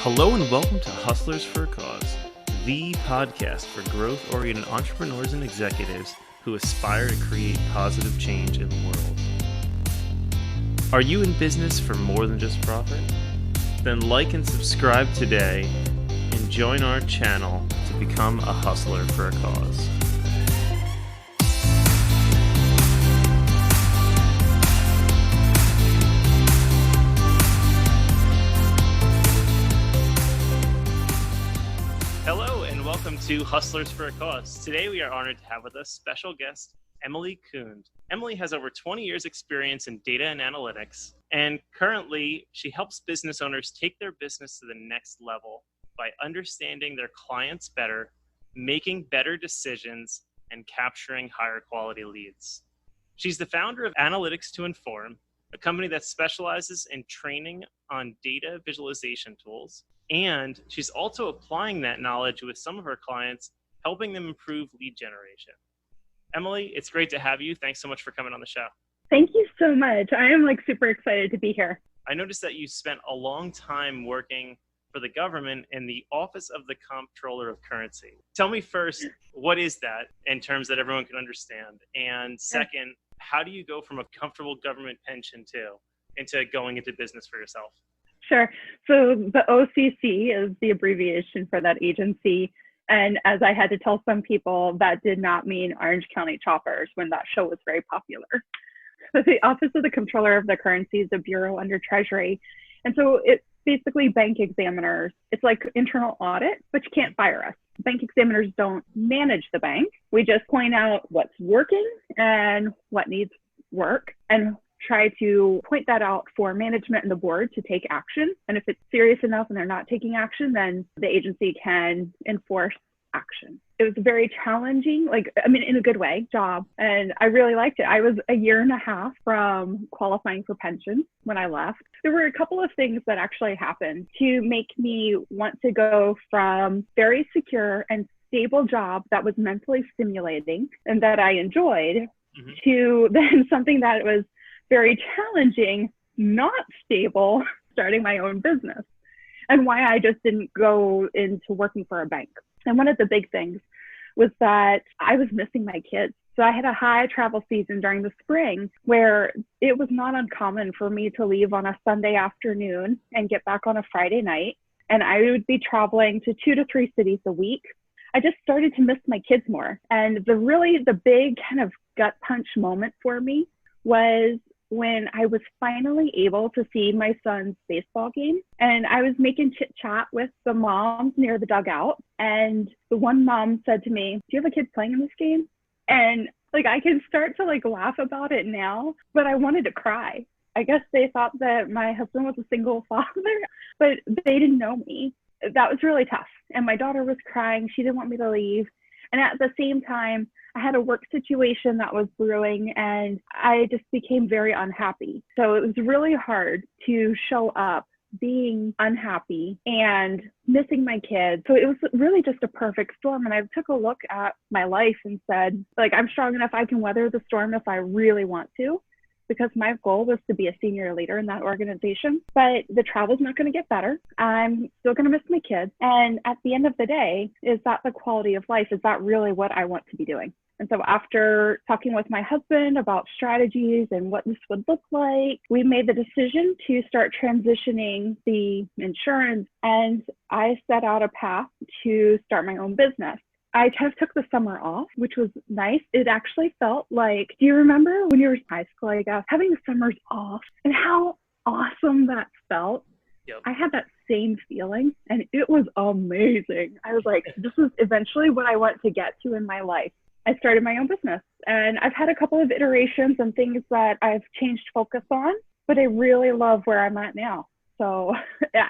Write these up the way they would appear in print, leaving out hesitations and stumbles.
Hello and welcome to Hustlers for a Cause, the podcast for growth-oriented entrepreneurs and executives who aspire to create positive change in the world. Are you in business for more than just profit? Then like and subscribe today and join our channel to become a hustler for a cause. Hello and welcome to Hustlers for a Cause. Today we are honored to have with us special guest Emily Kund. Emily has over 20 years experience in data and analytics, and currently she helps business owners take their business to the next level by understanding their clients better, making better decisions, and capturing higher quality leads. She's the founder of Analytics to Inform, a company that specializes in training on data visualization tools. And she's also applying that knowledge with some of her clients, helping them improve lead generation. Emily, it's great to have you. Thanks so much for coming on the show. Thank you so much. I am super excited to be here. I noticed that you spent a long time working for the government in the Office of the Comptroller of Currency. Tell me first, what is that in terms that everyone can understand? And second, how do you go from a comfortable government pension into going into business for yourself? Sure. So the OCC is the abbreviation for that agency. And as I had to tell some people, that did not mean Orange County Choppers when that show was very popular. So the Office of the Comptroller of the Currency is a bureau under Treasury. And so it's basically bank examiners. It's like internal audit, but you can't fire us. Bank examiners don't manage the bank. We just point out what's working and what needs work and try to point that out for management and the board to take action. And if it's serious enough and they're not taking action, then the agency can enforce action. It was a very challenging, in a good way, job. And I really liked it. I was a year and a half from qualifying for pension when I left. There were a couple of things that actually happened to make me want to go from very secure and stable job that was mentally stimulating and that I enjoyed to then something that was very challenging, not stable, starting my own business, and why I just didn't go into working for a bank. And one of the big things was that I was missing my kids. So I had a high travel season during the spring where it was not uncommon for me to leave on a Sunday afternoon and get back on a Friday night. And I would be traveling to 2 to 3 cities a week. I just started to miss my kids more. And the big kind of gut punch moment for me was when I was finally able to see my son's baseball game. And I was making chit chat with the moms near the dugout. And the one mom said to me, "Do you have a kid playing in this game?" And I can start to laugh about it now, but I wanted to cry. I guess they thought that my husband was a single father, but they didn't know me. That was really tough. And my daughter was crying. She didn't want me to leave. And at the same time, I had a work situation that was brewing and I just became very unhappy. So it was really hard to show up being unhappy and missing my kids. So it was really just a perfect storm. And I took a look at my life and said, I'm strong enough, I can weather the storm if I really want to, because my goal was to be a senior leader in that organization. But the travel's not going to get better. I'm still going to miss my kids. And at the end of the day, is that the quality of life? Is that really what I want to be doing? And so after talking with my husband about strategies and what this would look like, we made the decision to start transitioning the insurance. And I set out a path to start my own business. I kind of took the summer off, which was nice. It actually felt like, do you remember when you were in high school, I guess, having the summers off and how awesome that felt? Yep. I had that same feeling and it was amazing. I was like, this is eventually what I want to get to in my life. I started my own business and I've had a couple of iterations and things that I've changed focus on, but I really love where I'm at now. So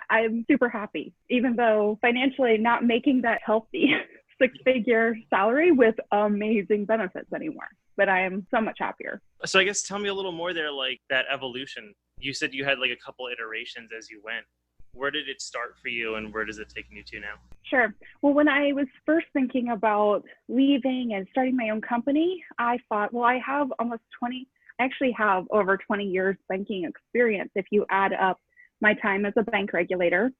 I'm super happy, even though financially not making that healthy 6-figure salary with amazing benefits anymore, but I am so much happier. So I guess tell me a little more there, that evolution. You said you had a couple iterations as you went. Where did it start for you and where does it take you to now? Sure. Well, when I was first thinking about leaving and starting my own company, I thought, I have I actually have over 20 years banking experience if you add up my time as a bank regulator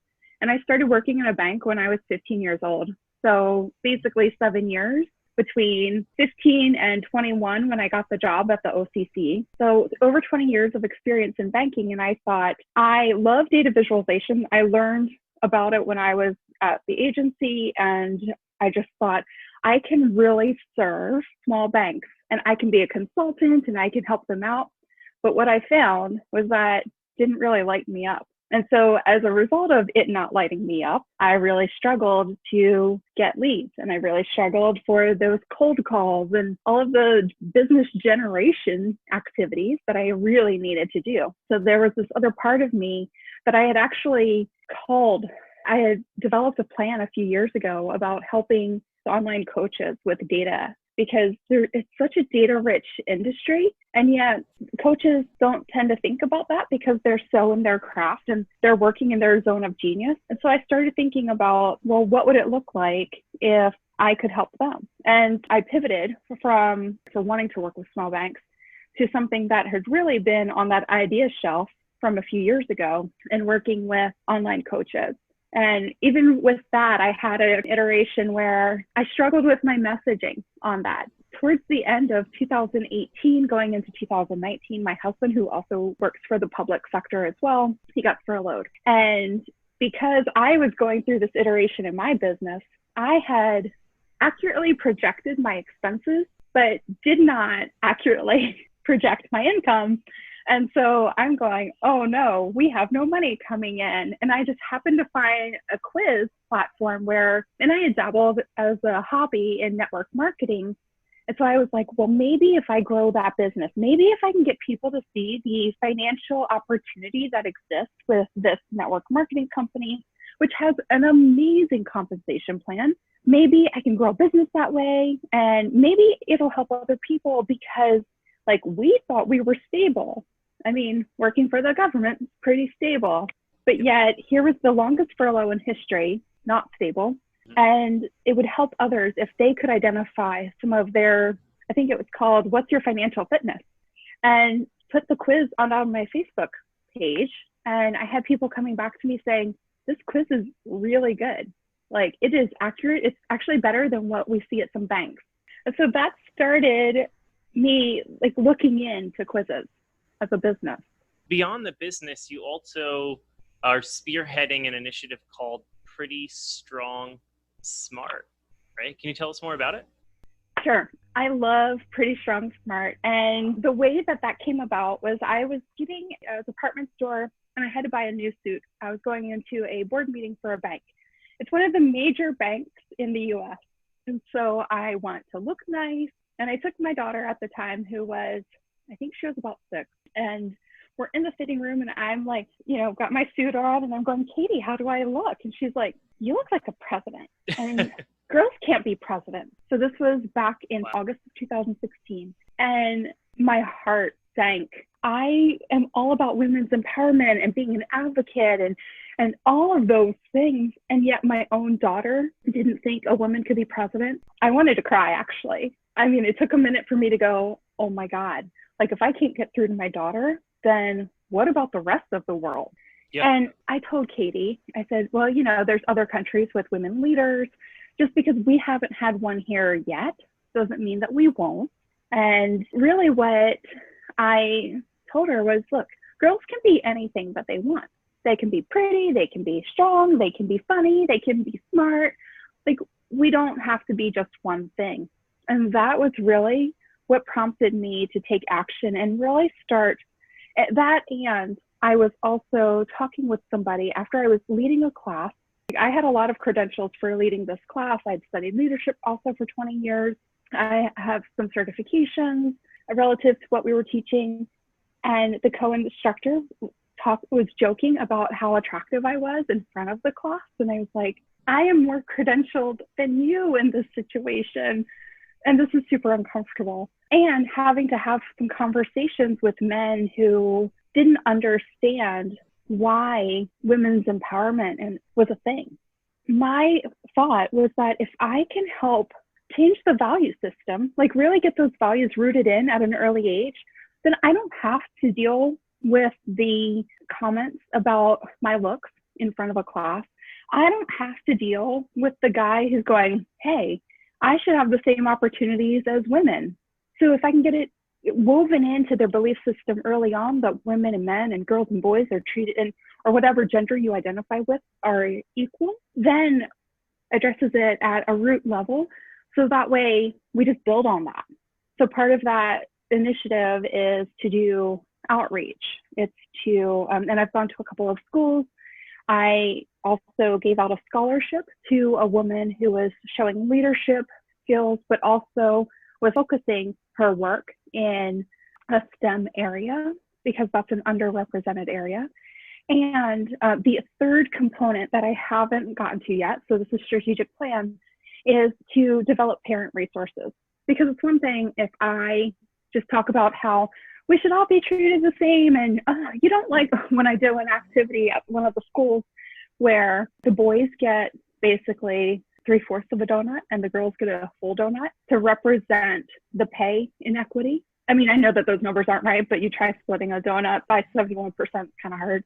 And I started working in a bank when I was 15 years old. So basically 7 years between 15 and 21 when I got the job at the OCC. So over 20 years of experience in banking. And I thought, I love data visualization. I learned about it when I was at the agency. And I just thought, I can really serve small banks and I can be a consultant and I can help them out. But what I found was that didn't really light me up. And so as a result of it not lighting me up, I really struggled to get leads, and I really struggled for those cold calls and all of the business generation activities that I really needed to do. So there was this other part of me that I had actually called. I had developed a plan a few years ago about helping the online coaches with data, because it's such a data-rich industry, and yet coaches don't tend to think about that because they're so in their craft and they're working in their zone of genius. And so I started thinking about, well, what would it look like if I could help them? And I pivoted from wanting to work with small banks to something that had really been on that idea shelf from a few years ago and working with online coaches. And even with that, I had an iteration where I struggled with my messaging on that. Towards the end of 2018, going into 2019, my husband, who also works for the public sector as well, he got furloughed. And because I was going through this iteration in my business, I had accurately projected my expenses, but did not accurately project my income. And so I'm going, oh no, we have no money coming in. And I just happened to find a quiz platform and I had dabbled as a hobby in network marketing. And so I was like, well, maybe if I grow that business, maybe if I can get people to see the financial opportunity that exists with this network marketing company, which has an amazing compensation plan, maybe I can grow business that way. And maybe it'll help other people because we thought we were stable. I mean, working for the government is pretty stable, but yet here was the longest furlough in history, not stable. And it would help others if they could identify some of their, I think it was called, what's your financial fitness? And put the quiz on my Facebook page. And I had people coming back to me saying, this quiz is really good. It is accurate. It's actually better than what we see at some banks. And so that started me looking into quizzes as a business. Beyond the business, you also are spearheading an initiative called Pretty Strong Smart, right? Can you tell us more about it? Sure. I love Pretty Strong Smart. And the way that came about was I was eating at a department store and I had to buy a new suit. I was going into a board meeting for a bank. It's one of the major banks in the US. And so I want to look nice. And I took my daughter at the time, who was, I think she was about 6. And we're in the fitting room and I'm got my suit on and I'm going, Katie, how do I look? And she's like, you look like a president. And girls can't be president. So this was back in August of 2016. And my heart sank. I am all about women's empowerment and being an advocate and all of those things. And yet my own daughter didn't think a woman could be president. I wanted to cry, actually. I mean, it took a minute for me to go, oh my God, if I can't get through to my daughter, then what about the rest of the world? Yeah. And I told Katie, I said, well, there's other countries with women leaders. Just because we haven't had one here yet doesn't mean that we won't. And really what I told her was, look, girls can be anything that they want. They can be pretty, they can be strong, they can be funny, they can be smart. We don't have to be just one thing. And that was really what prompted me to take action and really start at that. And I was also talking with somebody after I was leading a class. I had a lot of credentials for leading this class. I'd studied leadership also for 20 years. I have some certifications relative to what we were teaching. And the co-instructor was joking about how attractive I was in front of the class. And I was like, I am more credentialed than you in this situation. And this is super uncomfortable. And having to have some conversations with men who didn't understand why women's empowerment was a thing. My thought was that if I can help change the value system, really get those values rooted in at an early age, then I don't have to deal with the comments about my looks in front of a class. I don't have to deal with the guy who's going, hey, I should have the same opportunities as women. So if I can get it woven into their belief system early on that women and men and girls and boys are treated in, or whatever gender you identify with, are equal, then addresses it at a root level. So that way we just build on that. So part of that initiative is to do outreach. It's to, and I've gone to a couple of schools. I also gave out a scholarship to a woman who was showing leadership skills, but also was focusing her work in a STEM area because that's an underrepresented area. And the third component that I haven't gotten to yet, so this is strategic plan, is to develop parent resources. Because it's one thing if I just talk about how we should all be treated the same, and you don't like when I do an activity at one of the schools where the boys get basically 3/4 of a donut and the girls get a full donut to represent the pay inequity. I mean, I know that those numbers aren't right, but you try splitting a donut by 71%, it's kind of hard.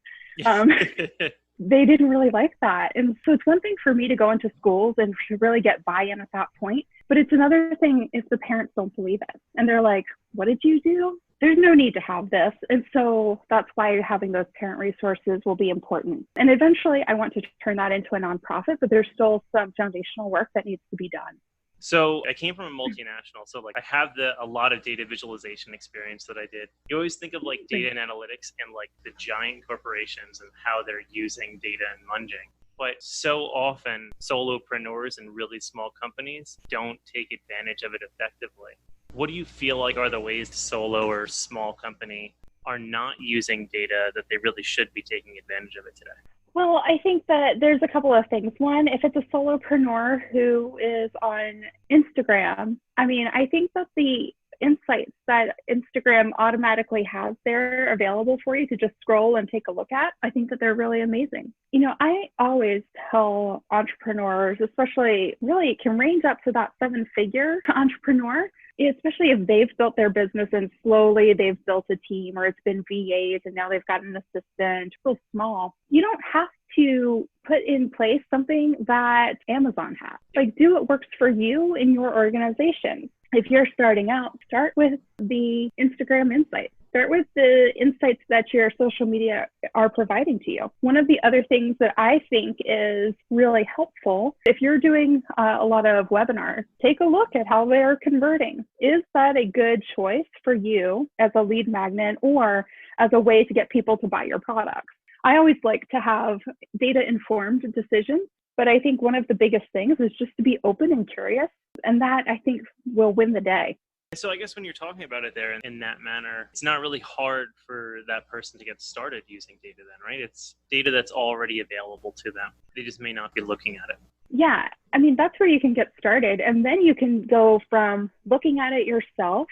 They didn't really like that. And so it's one thing for me to go into schools and to really get buy-in at that point. But it's another thing if the parents don't believe it. And they're like, what did you do? There's no need to have this. And so that's why having those parent resources will be important. And eventually I want to turn that into a nonprofit, but there's still some foundational work that needs to be done. So I came from a multinational, so like I have a lot of data visualization experience that I did. You always think of like data and analytics and like the giant corporations and how they're using data and munging. But so often solopreneurs and really small companies don't take advantage of it effectively. What do you feel like are the ways the solo or small company are not using data that they really should be taking advantage of it today? Well, I think that there's a couple of things. One, if it's a solopreneur who is on Instagram, I mean, I think that the insights that Instagram automatically has there available for you to just scroll and take a look at, I think that they're really amazing. You know, I always tell entrepreneurs, especially really it can range up to that 7-figure entrepreneur, especially if they've built their business and slowly they've built a team or it's been VAs and now they've got an assistant, real small. You don't have to put in place something that Amazon has. Like, do what works for you in your organization. If you're starting out, start with the Instagram insights. Start with the insights that your social media are providing to you. One of the other things that I think is really helpful, if you're doing a lot of webinars, take a look at how they're converting. Is that a good choice for you as a lead magnet or as a way to get people to buy your products? I always like to have data-informed decisions, but I think one of the biggest things is just to be open and curious, and that I think will win the day. So I guess when you're talking about it there in that manner, it's not really hard for that person to get started using data then, right? It's data that's already available to them. They just may not be looking at it. Yeah, I mean, that's where you can get started. And then you can go from looking at it yourself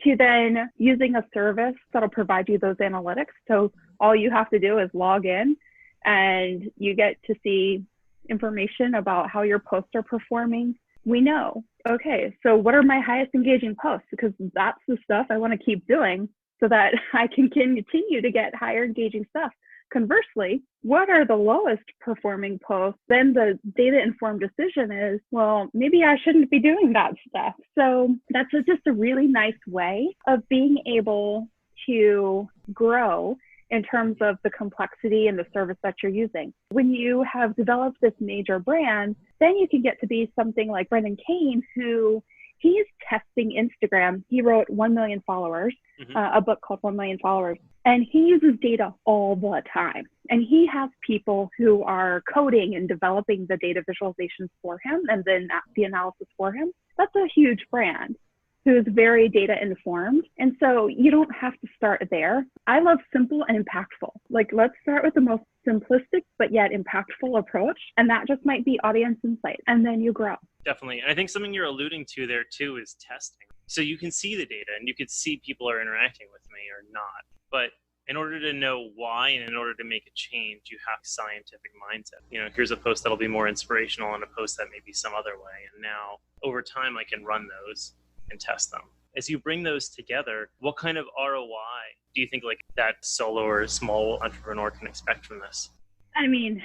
to then using a service that'll provide you those analytics. So all you have to do is log in and you get to see information about how your posts are performing. We know, okay, so what are my highest engaging posts? Because that's the stuff I want to keep doing so that I can continue to get higher engaging stuff. Conversely, what are the lowest performing posts? Then the data informed decision is, well, maybe I shouldn't be doing that stuff. So that's just a really nice way of being able to grow in terms of the complexity and the service that you're using. When you have developed this major brand, then you can get to be something like Brendan Kane, who he's testing Instagram. He wrote 1 Million Followers, a book called 1 Million Followers, and he uses data all the time. And he has people who are coding and developing the data visualizations for him and then the analysis for him. That's a huge brand who's very data informed. And so you don't have to start there. I love simple and impactful. Like, let's start with the most simplistic but yet impactful approach. And that just might be audience insight. And then you grow. Definitely. And I think something you're alluding to there too is testing. So you can see the data and you can see people are interacting with me or not. But in order to know why and in order to make a change, you have a scientific mindset. You know, here's a post that'll be more inspirational and a post that may be some other way. And now over time, I can run those and test them. As you bring those together, what kind of ROI do you think like that solo or small entrepreneur can expect from this? I mean,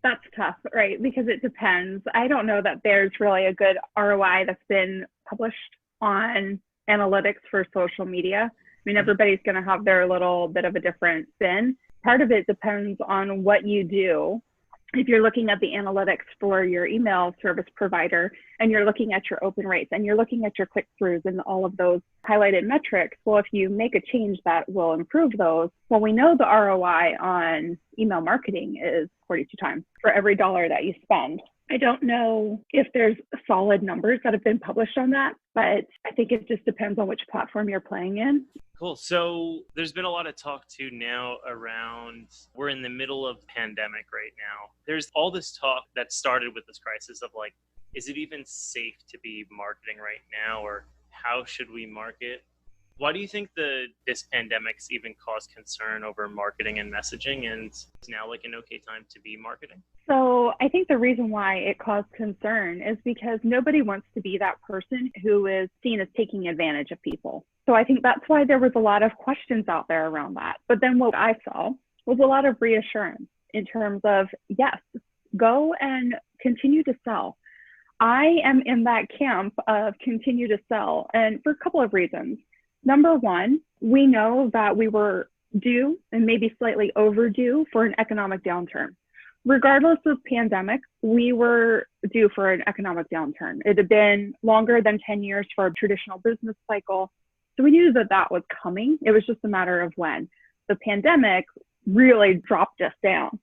That's tough, right? Because it depends. I don't know that there's really a good ROI that's been published on analytics for social media. I mean, everybody's going to have their little bit of a different spin. Part of it depends on what you do. If you're looking at the analytics for your email service provider and you're looking at your open rates and you're looking at your click-throughs and all of those highlighted metrics, well, if you make a change that will improve those, well, we know the ROI on email marketing is 42 times for every dollar that you spend. I don't know if there's solid numbers that have been published on that, but I think it just depends on which platform you're playing in. Cool. So there's been a lot of talk too now around, we're in the middle of pandemic right now. There's all this talk that started with this crisis of like, is it even safe to be marketing right now, or how should we market? Why do you think this pandemic's even caused concern over marketing and messaging, and is now like an okay time to be marketing? So I think the reason why it caused concern is because nobody wants to be that person who is seen as taking advantage of people. So I think that's why there was a lot of questions out there around that. But then what I saw was a lot of reassurance in terms of, yes, go and continue to sell. I am in that camp of continue to sell, and for a couple of reasons. Number one, we know that we were due and maybe slightly overdue for an economic downturn. Regardless of pandemic, we were due for an economic downturn. It had been longer than 10 years for a traditional business cycle. So we knew that that was coming. It was just a matter of when. The pandemic really dropped us down.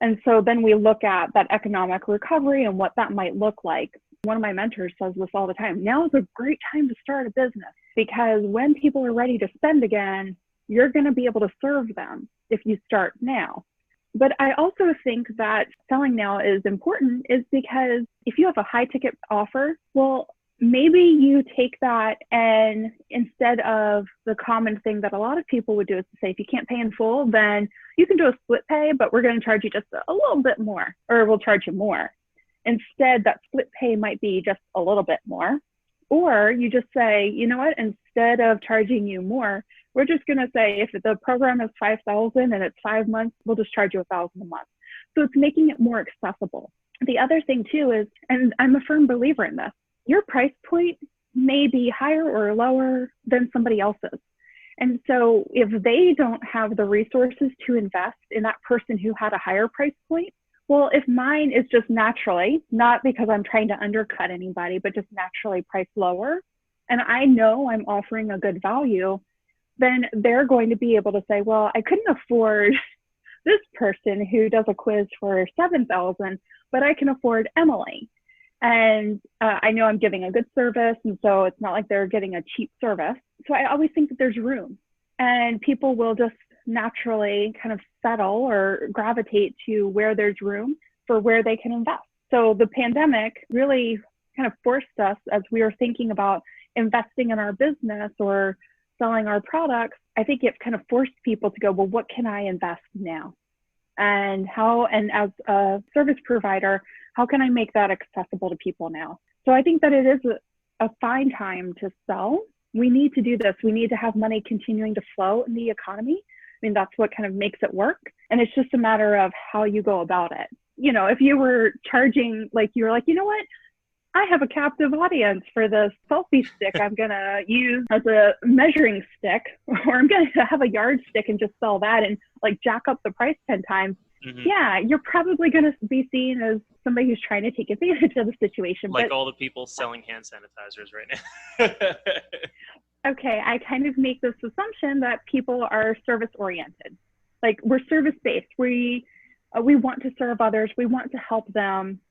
And so then we look at that economic recovery and what that might look like. One of my mentors says this all the time. Now is a great time to start a business, because when people are ready to spend again, you're going to be able to serve them if you start now. But I also think that selling now is important is because if you have a high ticket offer, well, maybe you take that, and instead of the common thing that a lot of people would do is to say, if you can't pay in full, then you can do a split pay, but we're going to charge you just a little bit more, or we'll charge you more. Instead, that split pay might be just a little bit more. Or you just say, you know what, instead of charging you more, we're just going to say if the program is $5,000 and it's 5 months, we'll just charge you $1,000 a month. So it's making it more accessible. The other thing too is, and I'm a firm believer in this, your price point may be higher or lower than somebody else's. And so if they don't have the resources to invest in that person who had a higher price point, well, if mine is just naturally, not because I'm trying to undercut anybody, but just naturally priced lower, and I know I'm offering a good value, then they're going to be able to say, well, I couldn't afford this person who does a quiz for $7,000, but I can afford Emily. And I know I'm giving a good service, and so it's not like they're getting a cheap service. So I always think that there's room, and people will just naturally kind of settle or gravitate to where there's room for where they can invest. So the pandemic really kind of forced us, as we were thinking about investing in our business or selling our products, I think it kind of forced people to go, well, what can I invest now? And how, and as a service provider, how can I make that accessible to people now? So I think that it is a fine time to sell. We need to do this. We need to have money continuing to flow in the economy. I mean, that's what kind of makes it work. And it's just a matter of how you go about it. You know, if you were charging, like you were like, you know what? I have a captive audience for this selfie stick I'm going to use as a measuring stick, or I'm going to have a yardstick and just sell that and like jack up the price 10 times. Mm-hmm. Yeah, you're probably going to be seen as somebody who's trying to take advantage of the situation. Like all the people selling hand sanitizers right now. Okay, I kind of make this assumption that people are service oriented. Like we're service based. We want to serve others. We want to help them.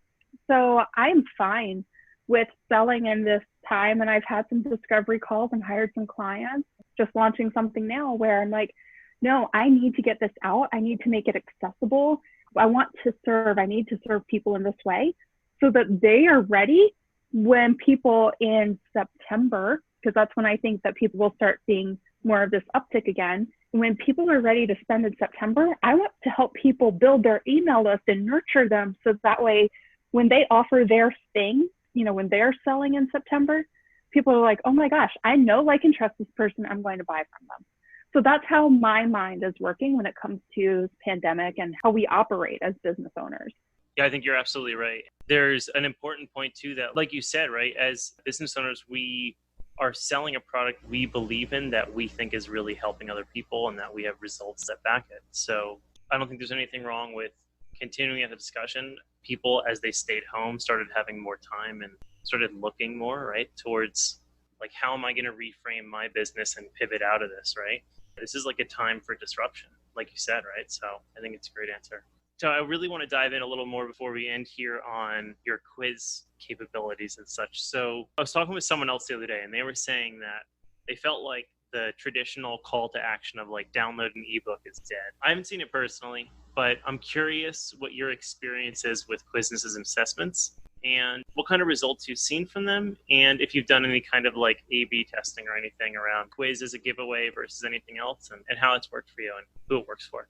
So I'm fine with selling in this time. And I've had some discovery calls and hired some clients, just launching something now where I'm like, no, I need to get this out. I need to make it accessible. I want to serve. I need to serve people in this way so that they are ready when people in September, because that's when I think that people will start seeing more of this uptick again. When people are ready to spend in September, I want to help people build their email list and nurture them so that way when they offer their thing, you know, when they're selling in September, people are like, oh my gosh, I know, like, and trust this person. I'm going to buy from them. So that's how my mind is working when it comes to this pandemic and how we operate as business owners. Yeah, I think you're absolutely right. There's an important point too that, like you said, right, as business owners, we are selling a product we believe in that we think is really helping other people and that we have results that back it. So I don't think there's anything wrong with continuing the discussion. People, as they stayed home, started having more time and started looking more, right, towards like, how am I going to reframe my business and pivot out of this, right? This is like a time for disruption, like you said, right? So I think it's a great answer. So I really want to dive in a little more before we end here on your quiz capabilities and such. So I was talking with someone else the other day, and they were saying that they felt like the traditional call to action of like download an ebook is dead. I haven't seen it personally, but I'm curious what your experience is with quizzes and assessments and what kind of results you've seen from them. And if you've done any kind of like A/B testing or anything around quiz as a giveaway versus anything else, and how it's worked for you and who it works for.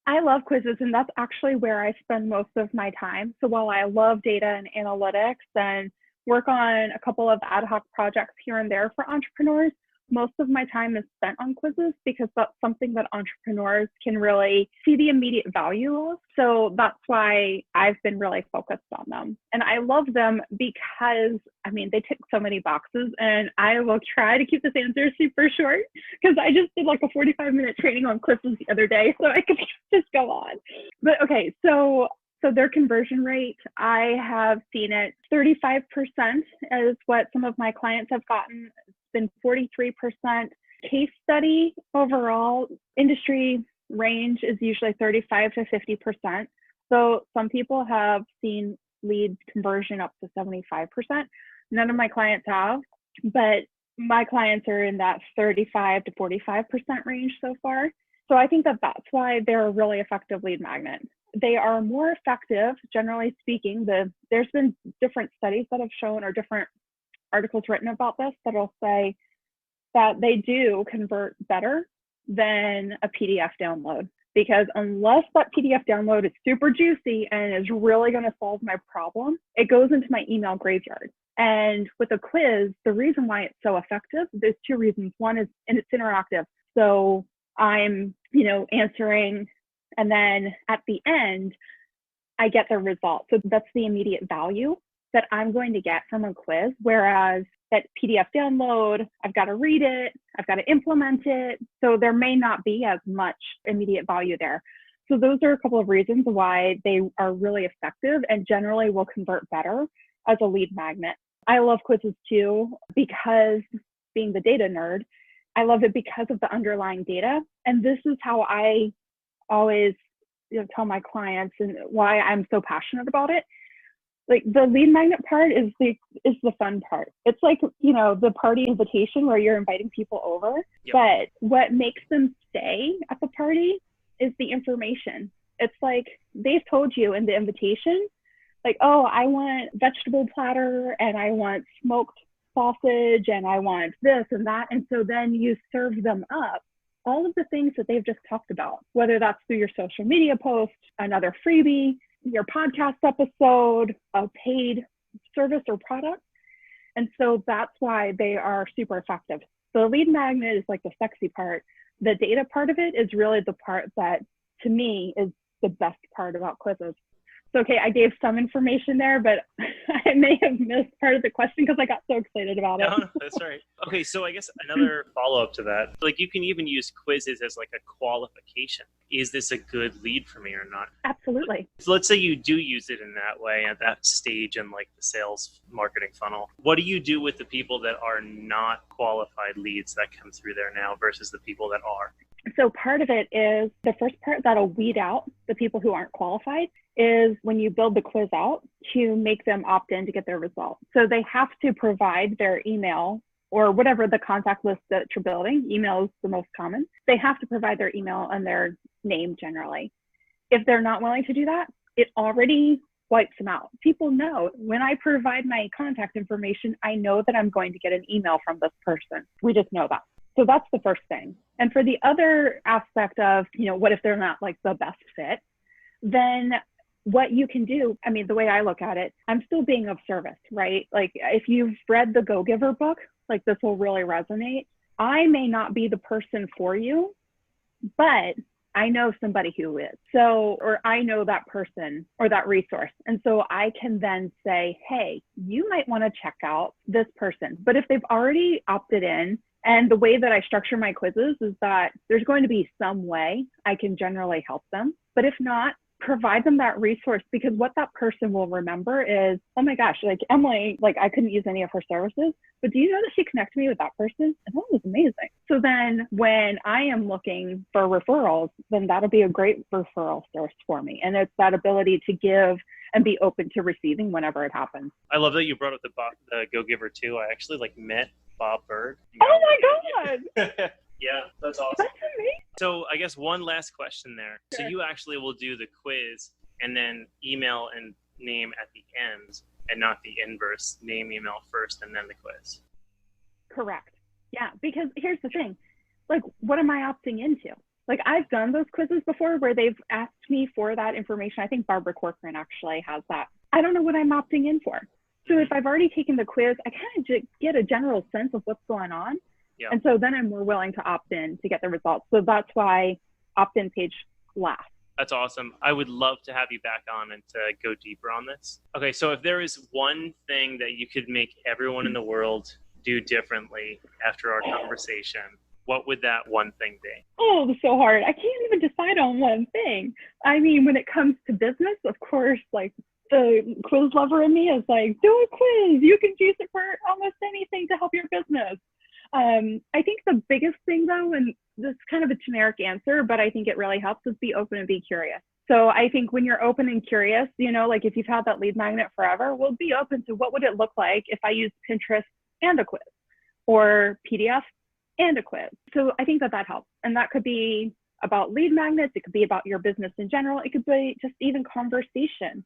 I love quizzes, and that's actually where I spend most of my time. So while I love data and analytics and work on a couple of ad hoc projects here and there for entrepreneurs, most of my time is spent on quizzes because that's something that entrepreneurs can really see the immediate value of. So that's why I've been really focused on them. And I love them because, I mean, they tick so many boxes, and I will try to keep this answer super short because I just did like a 45-minute training on quizzes the other day, so I could just go on. But okay, so their conversion rate, I have seen it 35% is what some of my clients have gotten. It's been 43%. Case study overall, industry range is usually 35 to 50%. So some people have seen lead conversion up to 75%. None of my clients have, but my clients are in that 35 to 45% range so far. So I think that that's why they're a really effective lead magnet. They are more effective, generally speaking. There's been different studies that have shown, or different articles written about this, that'll say that they do convert better than a PDF download. Because unless that PDF download is super juicy and is really going to solve my problem, it goes into my email graveyard. And with a quiz, the reason why it's so effective, there's two reasons. One is, and it's interactive. So I'm, answering, and then at the end, I get the result. So that's the immediate value that I'm going to get from a quiz. Whereas that PDF download, I've got to read it, I've got to implement it. So there may not be as much immediate value there. So those are a couple of reasons why they are really effective and generally will convert better as a lead magnet. I love quizzes too, because being the data nerd, I love it because of the underlying data. And this is how I always tell my clients and why I'm so passionate about it. Like, the lead magnet part is the fun part. It's like, the party invitation where you're inviting people over. Yep. But what makes them stay at the party is the information. It's like they've told you in the invitation, like, oh, I want vegetable platter, and I want smoked sausage, and I want this and that. And so then you serve them up all of the things that they've just talked about, whether that's through your social media post, another freebie, your podcast episode, a paid service or product. And so that's why they are super effective. The lead magnet is like the sexy part. The data part of it is really the part that, to me, is the best part about quizzes. So, okay, I gave some information there, but I may have missed part of the question because I got so excited about it. No, that's right. Okay, so I guess another follow-up to that, like, you can even use quizzes as like a qualification. Is this a good lead for me or not? Absolutely. So let's say you do use it in that way at that stage in like the sales marketing funnel. What do you do with the people that are not qualified leads that come through there now versus the people that are? So part of it is, the first part that'll weed out the people who aren't qualified is when you build the quiz out to make them opt in to get their result. So they have to provide their email or whatever the contact list that you're building. Email is the most common. They have to provide their email and their name generally. If they're not willing to do that, it already wipes them out. People know when I provide my contact information, I know that I'm going to get an email from this person. We just know that. So that's the first thing. And for the other aspect of, what if they're not like the best fit, then what you can do, I mean, the way I look at it, I'm still being of service, right? Like, if you've read the Go Giver book, like, this will really resonate. I may not be the person for you, but I know somebody who is. So, or I know that person or that resource. And so I can then say, hey, you might want to check out this person. But if they've already opted in, and the way that I structure my quizzes is that there's going to be some way I can generally help them. But if not, provide them that resource, because what that person will remember is, oh my gosh, like Emily, like I couldn't use any of her services, but do you know that she connected me with that person? And that was amazing. So then when I am looking for referrals, then that'll be a great referral source for me. And it's that ability to give and be open to receiving whenever it happens. I love that you brought up the Go Giver too. I actually met Bob Berg. Oh my God. Yeah, that's awesome. That's amazing. So I guess one last question there. Sure. So you actually will do the quiz and then email and name at the end, and not the inverse, name, email first, and then the quiz. Correct. Yeah, because here's the thing. Like, what am I opting into? Like, I've done those quizzes before where they've asked me for that information. I think Barbara Corcoran actually has that. I don't know what I'm opting in for. So if I've already taken the quiz, I kind of get a general sense of what's going on. Yeah. And so then I'm more willing to opt in to get the results. So that's why opt-in page last. That's awesome. I would love to have you back on and to go deeper on this. Okay, so if there is one thing that you could make everyone in the world do differently after our conversation, what would that one thing be? Oh, it's so hard. I can't even decide on one thing. I mean, when it comes to business, of course, like the quiz lover in me is like, do a quiz. You can use it for almost anything to help your business. I think the biggest thing though, and this is kind of a generic answer, but I think it really helps, is be open and be curious. So I think when you're open and curious, you know, like if you've had that lead magnet forever, well, be open to what would it look like if I used Pinterest and a quiz, or PDF and a quiz. So I think that helps. And that could be about lead magnets. It could be about your business in general. It could be just even conversation.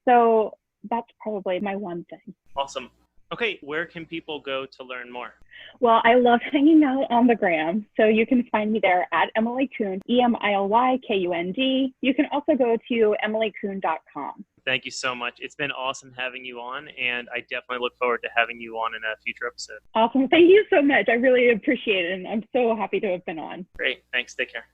So that's probably my one thing. Awesome. Okay, where can people go to learn more? Well, I love hanging out on the gram. So you can find me there at Emily Kund, EmilykUnd. You can also go to emilykund.com. Thank you so much. It's been awesome having you on, and I definitely look forward to having you on in a future episode. Awesome. Thank you so much. I really appreciate it, and I'm so happy to have been on. Great. Thanks. Take care.